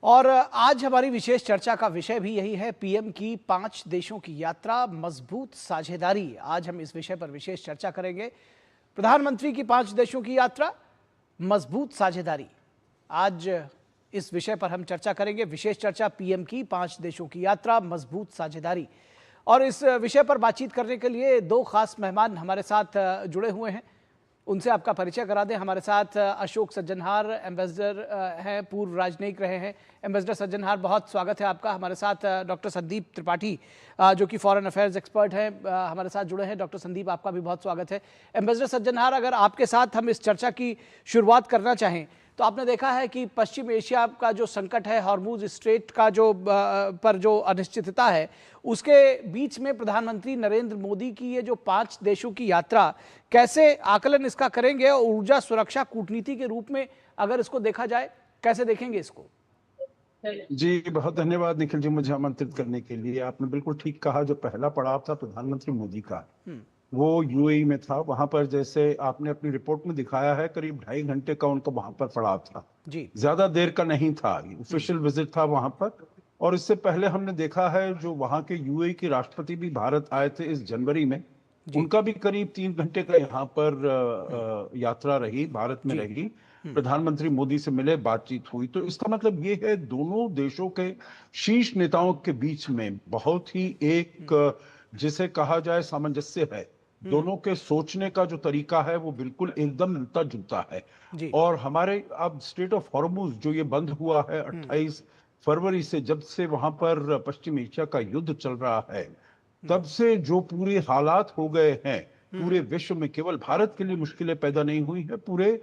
और आज हमारी विशेष चर्चा का विषय भी यही है, पीएम की 5 देशों की यात्रा, मजबूत साझेदारी। आज हम इस विषय पर विशेष चर्चा करेंगे। प्रधानमंत्री की 5 देशों की यात्रा, मजबूत साझेदारी। आज इस विषय पर हम चर्चा करेंगे। विशेष चर्चा, पीएम की 5 देशों की यात्रा, मजबूत साझेदारी। और इस विषय पर बातचीत करने के लिए 2 खास मेहमान हमारे साथ जुड़े हुए हैं। उनसे आपका परिचय करा दें। हमारे साथ अशोक सज्जनहार, एम्बेसडर हैं, पूर्व राजनयिक रहे हैं। एम्बेसडर सज्जनहार, बहुत स्वागत है आपका। हमारे साथ डॉक्टर संदीप त्रिपाठी, जो कि फॉरेन अफेयर्स एक्सपर्ट हैं, हमारे साथ जुड़े हैं। डॉक्टर संदीप, आपका भी बहुत स्वागत है। एम्बेसडर सज्जनहार, अगर आपके साथ हम इस चर्चा की शुरुआत करना चाहें, तो आपने देखा है कि पश्चिम एशिया का जो संकट है, हॉर्मुज स्ट्रेट का पर जो अनिश्चितता है, उसके बीच में प्रधानमंत्री नरेंद्र मोदी की ये जो 5 देशों की यात्रा, कैसे आकलन इसका करेंगे? और ऊर्जा सुरक्षा कूटनीति के रूप में अगर इसको देखा जाए, कैसे देखेंगे इसको? जी, बहुत धन्यवाद निखिल जी, मुझे आमंत्रित करने के लिए। आपने बिल्कुल ठीक कहा, जो पहला पड़ाव था प्रधानमंत्री मोदी का, वो यूएई में था। वहां पर, जैसे आपने अपनी रिपोर्ट में दिखाया है, करीब 2.5 घंटे का उनका वहां पर पड़ाव था जी। ज्यादा देर का नहीं था, ऑफिशियल विजिट था वहां पर। और इससे पहले हमने देखा है, जो वहां के यूएई के राष्ट्रपति भी भारत आए थे इस जनवरी में, उनका भी करीब 3 घंटे का यहाँ पर यात्रा रही, भारत में रही। प्रधानमंत्री मोदी से मिले, बातचीत हुई। तो इसका मतलब ये है, दोनों देशों के शीर्ष नेताओं के बीच में बहुत ही एक जिसे कहा जाए सामंजस्य है। दोनों के सोचने का जो तरीका है वो बिल्कुल एकदम मिलता जुलता है। और हमारे अब स्ट्रेट ऑफ हॉर्मुज जो ये बंद हुआ है 28 फरवरी से, जब से वहां पर पश्चिम एशिया का युद्ध चल रहा है, तब से जो पूरे हालात हो गए हैं पूरे विश्व में, केवल भारत के लिए मुश्किलें पैदा नहीं हुई है, पूरे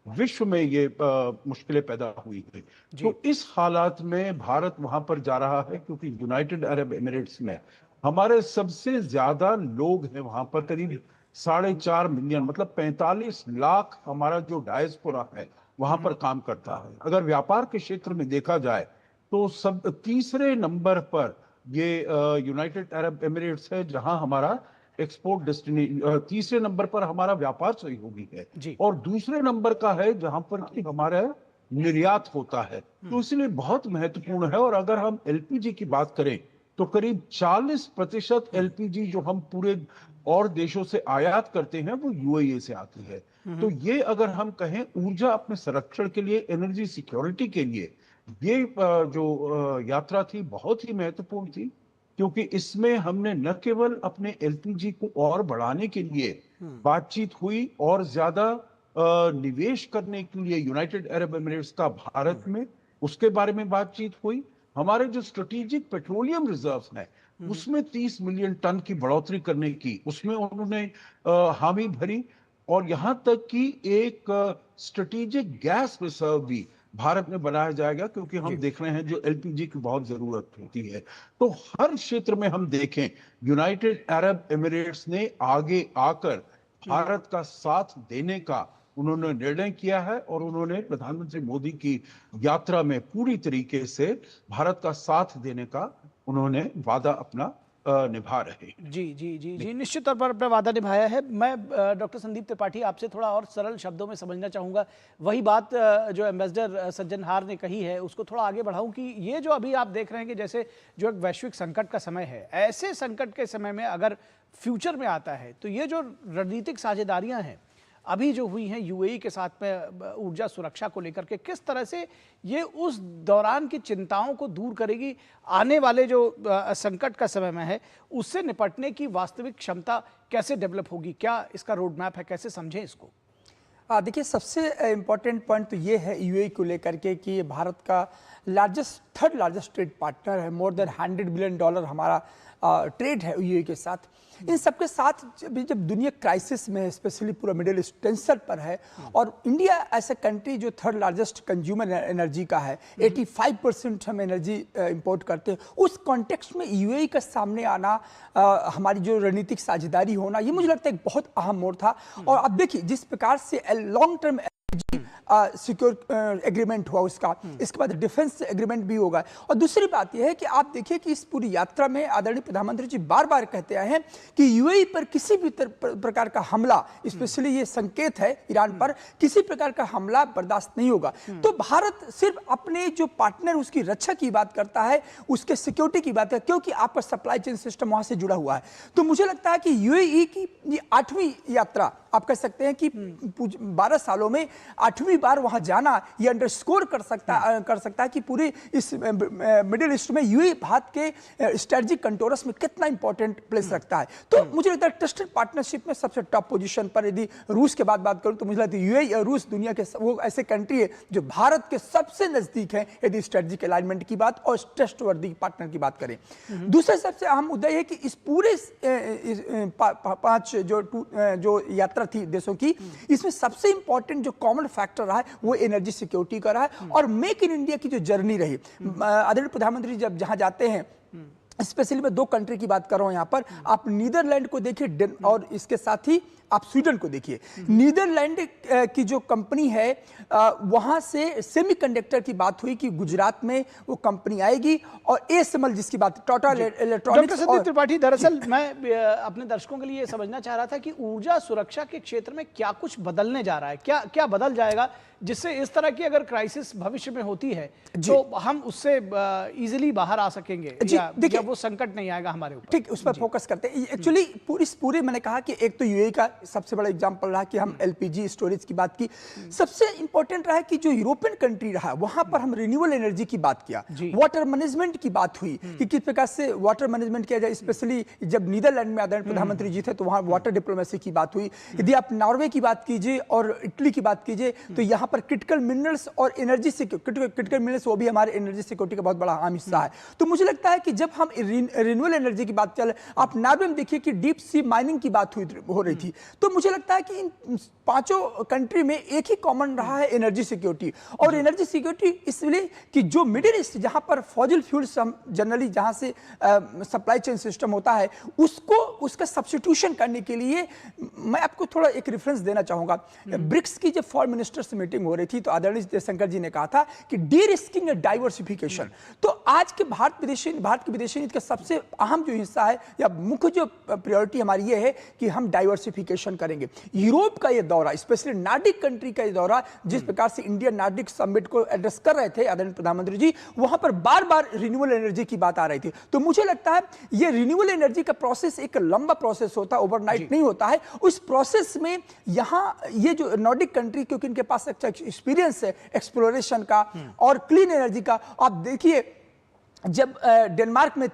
विश्व में ये मुश्किलें पैदा हुई है। तो इस हालात में भारत वहां पर जा रहा है, क्योंकि यूनाइटेड अरब एमिरेट्स में हमारे सबसे ज्यादा लोग हैं वहां पर, करीब 4.5 मिलियन, मतलब 45 लाख हमारा जो डायस्पोरा है वहां पर काम करता है। अगर व्यापार के क्षेत्र में देखा जाए तो सब तीसरे नंबर पर ये यूनाइटेड अरब एमिरेट्स है, जहां हमारा एक्सपोर्ट डेस्टिनेशन, तीसरे नंबर पर हमारा व्यापार सहयोगी है, और दूसरे नंबर का है जहां पर हमारा निर्यात होता है। तो इसलिए बहुत महत्वपूर्ण है। और अगर हम एलपीजी की बात करें तो करीब 40% एलपीजी जो हम पूरे और देशों से आयात करते हैं वो यूएई से आती है। तो ये अगर हम कहें, ऊर्जा अपने संरक्षण के लिए, एनर्जी सिक्योरिटी के लिए, ये जो यात्रा थी बहुत ही महत्वपूर्ण थी, क्योंकि इसमें हमने न केवल अपने एलपीजी को और बढ़ाने के लिए बातचीत हुई, और ज्यादा निवेश करने के लिए यूनाइटेड अरब एमिरेट्स का भारत में, उसके बारे में बातचीत हुई। हमारे जो स्ट्रेटेजिक पेट्रोलियम रिजर्व्स हैं उसमें 30 मिलियन टन की बढ़ोतरी करने की, उसमें उन्होंने हामी भरी। और यहां तक कि एक स्ट्रेटेजिक गैस रिजर्व भी भारत में बनाया जाएगा, क्योंकि हम देख रहे हैं जो एलपीजी की बहुत जरूरत होती है। तो हर क्षेत्र में हम देखें, यूनाइटेड अरब एमिरेट्स ने आगे आकर भारत का साथ देने का उन्होंने निर्णय किया है, और उन्होंने प्रधानमंत्री मोदी की यात्रा में पूरी तरीके से भारत का साथ देने का उन्होंने वादा अपना निभा रहे हैं। जी जी जी जी, निश्चित तौर पर अपना वादा निभाया है। मैं डॉक्टर संदीप त्रिपाठी, आपसे थोड़ा और सरल शब्दों में समझना चाहूँगा। वही बात जो एम्बेसडर सज्जनहार ने कही है, उसको थोड़ा आगे बढ़ाऊं कि ये जो अभी आप देख रहे हैं कि जैसे जो एक वैश्विक संकट का समय है, ऐसे संकट के समय में अगर फ्यूचर में आता है, तो ये जो रणनीतिक साझेदारियाँ हैं अभी जो हुई हैं यूएई के साथ में ऊर्जा सुरक्षा को लेकर के, किस तरह से ये उस दौरान की चिंताओं को दूर करेगी? आने वाले जो संकट का समय में है, उससे निपटने की वास्तविक क्षमता कैसे डेवलप होगी? क्या इसका रोड मैप है? कैसे समझें इसको? देखिए, सबसे इम्पॉर्टेंट पॉइंट तो ये है यूएई को लेकर के कि भारत का थर्ड लार्जेस्ट ट्रेड पार्टनर है। मोर देन $100 बिलियन हमारा ट्रेड है यूएई के साथ। इन सबके साथ जब दुनिया क्राइसिस में है, स्पेशली पूरा मिडिल ईस्ट टेंशन पर है, और इंडिया ऐसा कंट्री जो थर्ड लार्जेस्ट कंज्यूमर एनर्जी का है, 85% हम एनर्जी इंपोर्ट करते हैं, उस कॉन्टेक्स्ट में यूएई का सामने आना, हमारी जो रणनीतिक साझेदारी होना, ये मुझे लगता है एक बहुत अहम मोड़ था। और अब देखिए, जिस प्रकार से लॉन्ग टर्म सिक्योर एग्रीमेंट हुआ उसका, इसके बाद डिफेंस एग्रीमेंट भी होगा। और दूसरी बात यह है कि आप देखिए कि इस पूरी यात्रा में आदरणीय प्रधानमंत्री जी बार बार कहते आए हैं कि यूएई पर किसी भी प्रकार का हमला, स्पेशली ये संकेत है ईरान पर, किसी प्रकार का हमला बर्दाश्त नहीं होगा। तो भारत सिर्फ अपने जो पार्टनर उसकी रक्षा की बात करता है, उसके सिक्योरिटी की बात है, क्योंकि आपका सप्लाई चेन सिस्टम वहां से जुड़ा हुआ है। तो मुझे लगता है कि यूएई की ये 8वीं यात्रा, आप कह सकते हैं कि 12 सालों में 8वीं बार वहां जाना, ये अंडरस्कोर कर सकता है कि पूरी इस मिडिल ईस्ट में यूएई भारत के स्ट्रेटेजिक कंटोरस में कितना इंपॉर्टेंट प्लेस रखता है। तो मुझे लगता है ट्रस्टेड पार्टनरशिप में सबसे टॉप पोजीशन पर, यदि रूस के बाद करूं तो मुझे लगता है यूएई और रूस दुनिया के वो ऐसे कंट्री है जो भारत के सबसे नजदीक है, यदि स्ट्रेटेजिक अलाइनमेंट की बात और ट्रस्टवर्दी पार्टनर की बात करें। दूसरा सबसे अहम मुद्दा यह है कि इस पूरे 5 जो यात्रा थी देशों की, इसमें सबसे इंपॉर्टेंट जो कॉमन फैक्टर रहा है वो एनर्जी सिक्योरिटी का रहा है और मेक इन इंडिया की जो जर्नी रही। आदरणीय प्रधानमंत्री जब जहां जाते हैं, स्पेशली मैं 2 कंट्री की बात कर रहा हूं यहां पर, आप नीदरलैंड को देखिए और इसके साथ ही आप स्वीडन को देखिए। नीदरलैंड की जो कंपनी है वहां से सेमीकंडक्टर की बात हुई कि गुजरात में वो कंपनी आएगी, और एएसएमएल जिसकी बात, टाटा इलेक्ट्रॉनिक्स। डॉक्टर संदीप त्रिपाठी, दरअसल मैं अपने दर्शकों के लिए समझना चाह रहा था कि ऊर्जा सुरक्षा के क्षेत्र में क्या कुछ बदलने जा रहा है, क्या क्या बदल जाएगा जिससे इस तरह की अगर क्राइसिस भविष्य में होती है तो हम उससे इजीली बाहर आ सकेंगे, या वो संकट नहीं आएगा हमारे ऊपर। ठीक, उस पर फोकस करते हैं। एक्चुअली पूरे मैंने कहा कि एक तो यूएई का सबसे बड़ा एग्जांपल रहा कि हम एलपीजी स्टोरेज की बात की। सबसे इंपॉर्टेंट रहा कि जो यूरोपियन कंट्री रहा वहां पर हम रिन्यूएबल एनर्जी की बात किया, वाटर मैनेजमेंट की बात हुई कि किस प्रकार से वाटर मैनेजमेंट किया जाए। स्पेशली जब नीदरलैंड में आदरणीय प्रधानमंत्री जी थे तो वहां वाटर डिप्लोमेसी की बात हुई। यदि आप नॉर्वे की बात कीजिए और इटली की बात कीजिए तो यहाँ पर क्रिटिकल मिनरल्स और एनर्जी क्रिटिकल मिनरल्स, वो भी हमारे एनर्जी सिक्योरिटी का बहुत बड़ा अहम हिस्सा है। तो मुझे लगता है कि जब हम रिन्यूएबल एनर्जी की बात चले, आप नॉर्वे में देखिए कि डीप सी माइनिंग की बात हो रही थी। तो मुझे लगता है कि इन 5 कंट्री में एक ही कॉमन रहा है एनर्जी सिक्योरिटी। और एनर्जी सिक्योरिटी इसलिए कि जो मिडिल ईस्ट, जहां पर फॉसिल फ्यूल्स जनरली जहां से सप्लाई चेन सिस्टम होता है, उसका सब्स्टिट्यूशन करने के लिए मैं आपको थोड़ा एक रेफरेंस देना चाहूंगा। ब्रिक्स की जब फॉरेन मिनिस्टर्स मीटिंग हो रही थी तो आदरणीय जयशंकर जी ने कहा था कि डी रिस्किंग एंड डाइवर्सिफिकेशन। तो आज के भारत की विदेशी नीति का सबसे अहम जो हिस्सा है या मुख्य जो प्रायोरिटी हमारी ये है कि हम डाइवर्सिफिकेशन करेंगे। यूरोप का ये दौरा, स्पेशली नार्डिक कंट्री का ये दौरा, जिस प्रकार से इंडिया नार्डिक समिट को एड्रेस कर रहे थे आदरणीय प्रधानमंत्री जी, वहां पर बार बार रिन्यूएबल एनर्जी की बात आ रही थी। तो मुझे लगता है ये रिन्यूएबल एनर्जी का प्रोसेस एक लंबा प्रोसेस होता है, ओवरनाइट नहीं होता है। उस प्रोसेस में यहाँ ये जो नॉर्डिक कंट्री, क्योंकि इनके पास अच्छा एक्सपीरियंस है एक्सप्लोरेशन का और क्लीन एनर्जी का, आप देखिए जब डेनमार्क में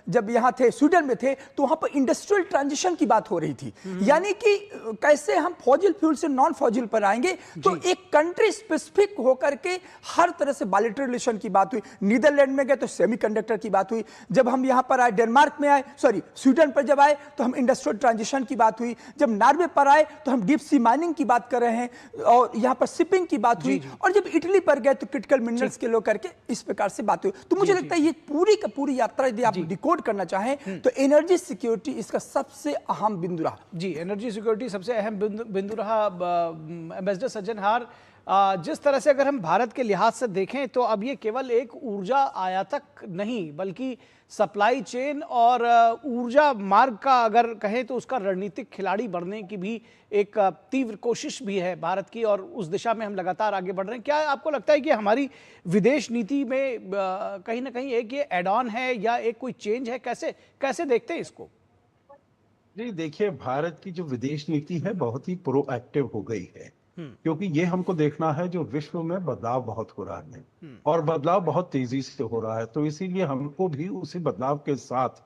जब यहाँ थे, स्वीडन में थे, तो वहां पर इंडस्ट्रियल ट्रांजिशन की बात हो रही थी, यानी कि कैसे हम फॉसिल फ्यूल से नॉन फॉसिल पर आएंगे। तो एक कंट्री स्पेसिफिक होकर के हर तरह से बायलैटरल रिलेशन की बात हुई। नीदरलैंड में गए तो सेमीकंडक्टर की बात हुई, जब हम यहाँ पर आए डेनमार्क में आए, स्वीडन पर जब आए तो हम इंडस्ट्रियल ट्रांजिशन की बात हुई, जब नॉर्वे पर आए तो हम डीप सी माइनिंग की बात कर रहे हैं और यहाँ पर शिपिंग की बात हुई, और जब इटली पर गए तो क्रिटिकल मिनरल्स के लो करके इस प्रकार से बात हुई। तो मुझे लगता है ये पूरी का पूरी यात्रा यदि आप डिकोड करना चाहें तो एनर्जी सिक्योरिटी इसका सबसे अहम बिंदु रहा। जी, एनर्जी सिक्योरिटी सबसे अहम बिंदु रहा। एम्बेसडर सज्जनहार, जिस तरह से अगर हम भारत के लिहाज से देखें तो अब ये केवल एक ऊर्जा आयातक नहीं बल्कि सप्लाई चेन और ऊर्जा मार्ग का अगर कहें तो उसका रणनीतिक खिलाड़ी बनने की भी एक तीव्र कोशिश भी है भारत की, और उस दिशा में हम लगातार आगे बढ़ रहे हैं। क्या आपको लगता है कि हमारी विदेश नीति में कहीं ना कहीं एक ये एड ऑन है या एक कोई चेंज है? कैसे देखते हैं इसको? जी देखिए, भारत की जो विदेश नीति है बहुत ही प्रोएक्टिव हो गई है, क्योंकि ये हमको देखना है जो विश्व में बदलाव बहुत हो रहा है और बदलाव बहुत तेजी से हो रहा है। तो इसीलिए हमको भी उसी बदलाव के साथ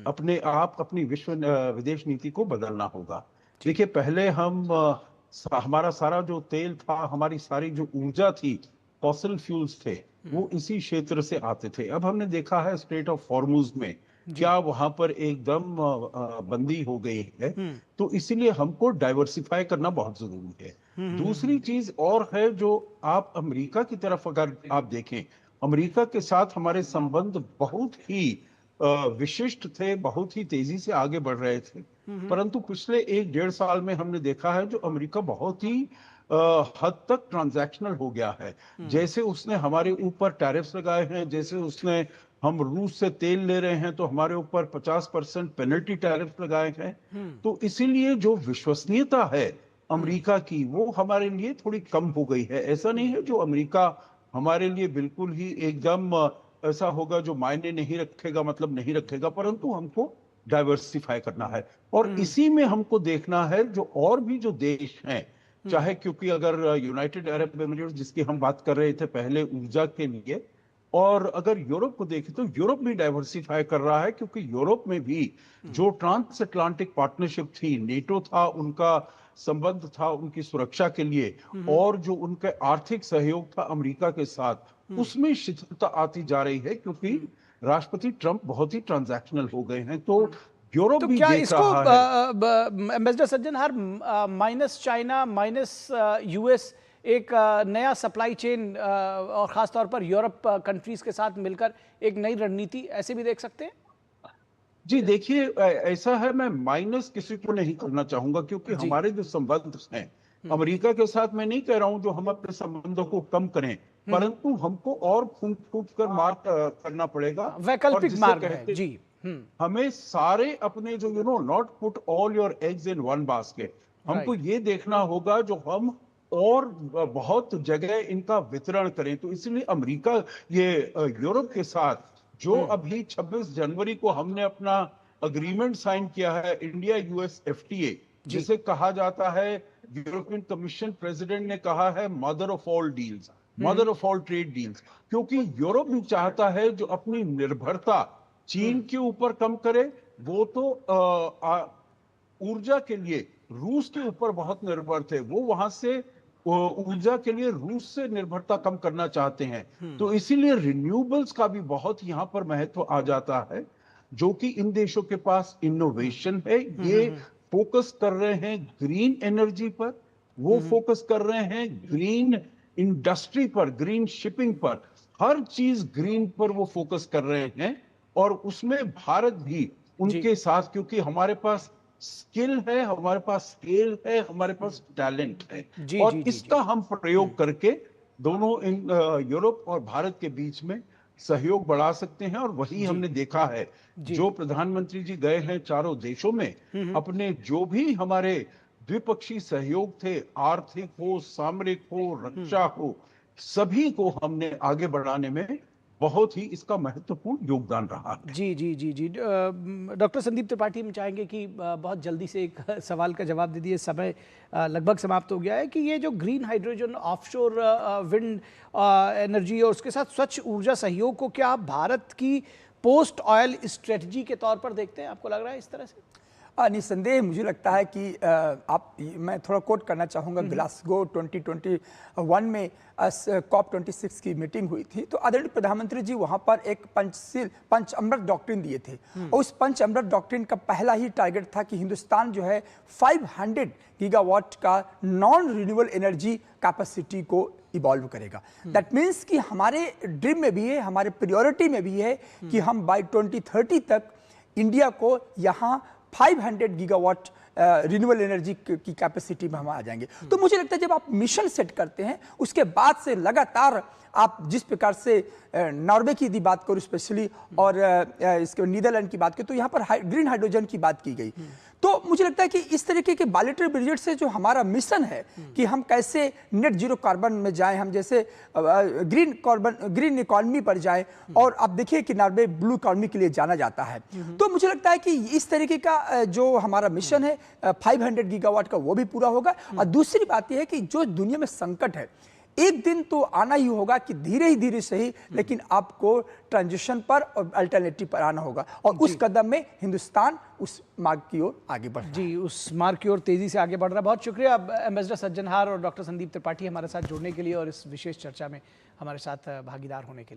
अपनी विदेश नीति को बदलना होगा। देखिए, पहले हमारा सारा जो तेल था, हमारी सारी जो ऊर्जा थी, फॉसिल फ्यूल्स थे, वो इसी क्षेत्र से आते थे। अब हमने देखा है स्ट्रेट ऑफ हॉर्मुज में क्या वहां पर एकदम बंदी हो गई है, तो इसीलिए हमको डाइवर्सिफाई करना बहुत जरूरी है। दूसरी चीज और है, जो आप अमेरिका की तरफ अगर आप देखें, अमेरिका के साथ हमारे संबंध बहुत ही विशिष्ट थे, बहुत ही तेजी से आगे बढ़ रहे थे। परंतु पिछले 1-1.5 साल में हमने देखा है जो अमेरिका बहुत ही हद तक ट्रांजैक्शनल हो गया है। जैसे उसने हमारे ऊपर टैरिफ्स लगाए हैं, जैसे उसने हम रूस से तेल ले रहे हैं तो हमारे ऊपर 50% पेनल्टी टैरिफ लगाए हैं। तो इसीलिए जो विश्वसनीयता है अमेरिका की वो हमारे लिए थोड़ी कम हो गई है। ऐसा नहीं है जो अमेरिका हमारे लिए बिल्कुल ही एकदम ऐसा होगा जो मायने नहीं रखेगा, मतलब नहीं रखेगा, परंतु हमको डाइवर्सिफाई करना है और इसी में हमको देखना है जो और भी जो देश हैं, चाहे क्योंकि अगर यूनाइटेड अरब एमिरेट्स जिसकी हम बात कर रहे थे पहले ऊर्जा के लिए, और अगर यूरोप को देखें तो यूरोप भी डाइवर्सिफाई कर रहा है क्योंकि यूरोप में भी जो ट्रांस अटलांटिक पार्टनरशिप थी, नेटो था, उनका संबंध था उनकी सुरक्षा के लिए, और जो उनका आर्थिक सहयोग था अमेरिका के साथ, उसमें शिथिलता आती जा रही है क्योंकि राष्ट्रपति ट्रंप बहुत ही ट्रांजैक्शनल हो गए हैं। तो यूरोप तो भी क्या देख इसको रहा है। Ambassador Sajjanhar minus China minus US एक नया सप्लाई चेन और खास तौर पर यूरोप कंट्रीज के साथ मिलकर एक नई रणनीति ऐसे भी देख सकते हैं? जी देखिए, ऐसा है, मैं माइनस किसी को नहीं करना चाहूंगा क्योंकि जी। हमारे जो संबंध हैं अमेरिका के साथ, मैं नहीं कह रहा हूं जो हम अपने संबंधों को कम करें, परंतु हमको और फूंक फूंक कर मार्क करना पड़ेगा। और वैकल्पिक जिसे मार्ग है कहते जी। हमें सारे अपने जो not put all your eggs in one basket, हमको ये देखना होगा जो हम और बहुत जगह इनका वितरण करें। तो इसलिए अमेरिका ये यूरोप के साथ जो अभी 26 जनवरी को हमने अपना अग्रीमेंट साइन किया है, इंडिया यूएस एफटीए, जिसे कहा जाता है, यूरोपियन कमीशन प्रेसिडेंट ने कहा है mother of all deals, mother of all trade deals, क्योंकि यूरोप भी चाहता है जो अपनी निर्भरता चीन के ऊपर कम करे। वो तो ऊर्जा के लिए रूस के ऊपर बहुत निर्भर थे, वो वहां से ऊर्जा के लिए रूस से निर्भरता कम करना चाहते हैं। तो इसीलिए रिन्यूएबल्स का भी बहुत यहां पर महत्व आ जाता है, जो कि इन देशों के पास इनोवेशन है। ये फोकस कर रहे हैं ग्रीन एनर्जी पर, वो फोकस कर रहे हैं ग्रीन इंडस्ट्री पर, ग्रीन शिपिंग पर, हर चीज ग्रीन पर वो फोकस कर रहे हैं। और उसमें भारत भी उनके साथ, क्योंकि हमारे पास स्किल है, हमारे पास स्केल है, हमारे पास टैलेंट है, और इसका हम प्रयोग करके दोनों इन यूरोप और भारत के बीच में सहयोग बढ़ा सकते हैं। और वही हमने देखा है, जो प्रधानमंत्री जी गए हैं चारों देशों में, अपने जो भी हमारे द्विपक्षीय सहयोग थे, आर्थिक हो, सामरिक हो, रक्षा हो, सभी को हमने आगे बढ़ाने में बहुत ही इसका महत्वपूर्ण योगदान रहा है। जी जी जी जी डॉक्टर संदीप त्रिपाठी, हम चाहेंगे कि बहुत जल्दी से एक सवाल का जवाब दे दिए, समय लगभग समाप्त हो गया है, कि ये जो green hydrogen, offshore wind energy और उसके साथ स्वच्छ ऊर्जा सहयोग को क्या आप भारत की पोस्ट ऑयल स्ट्रेटजी के तौर पर देखते हैं? आपको लग रहा है इस तरह से? निस्संदेह मुझे लगता है कि मैं थोड़ा कोट करना चाहूँगा। ग्लासगो 2021 में COP26 की मीटिंग हुई थी, तो आदरणीय प्रधानमंत्री जी वहाँ पर एक पंच अमृत डॉक्ट्रिन दिए थे। और उस पंच अमृत डॉक्ट्रिन का पहला ही टारगेट था कि हिंदुस्तान जो है 500 गीगावाट का नॉन रिन्यूएबल एनर्जी कैपेसिटी को इवॉल्व करेगा। दैट मीन्स कि हमारे ड्रीम में भी है, हमारे प्रायोरिटी में भी है कि हम बाय 2030 तक इंडिया को यहाँ 500 गीगावाट रिन्यूएबल एनर्जी की कैपेसिटी में हम आ जाएंगे। तो मुझे लगता है जब आप मिशन सेट करते हैं, उसके बाद से लगातार आप जिस प्रकार से नॉर्वे की यदि बात करूँ स्पेशली, और इसके नीदरलैंड की बात करें, तो यहाँ पर ग्रीन हाइड्रोजन की बात की गई। तो मुझे लगता है कि इस तरीके के बायलैटरल बजट से जो हमारा मिशन है कि हम कैसे नेट जीरो कार्बन में जाएं, हम जैसे ग्रीन इकोनॉमी पर जाएं, और आप देखिए कि नॉर्वे ब्लू इकोनॉमी के लिए जाना जाता है। तो मुझे लगता है कि इस तरीके का जो हमारा मिशन है 500 गीगावाट का, वो भी पूरा होगा। और दूसरी बात यह है कि जो दुनिया में संकट है, एक दिन तो आना ही होगा कि धीरे सही, लेकिन आपको ट्रांजिशन पर और अल्टरनेटिव पर आना होगा, और उस कदम में हिंदुस्तान उस मार्ग की ओर आगे बढ़ रहा है। जी, उस मार्ग की ओर तेजी से आगे बढ़ रहा है। बहुत शुक्रिया एम्बेसडर सज्जनहार और डॉक्टर संदीप त्रिपाठी हमारे साथ जुड़ने के लिए और इस विशेष चर्चा में हमारे साथ भागीदार होने के लिए।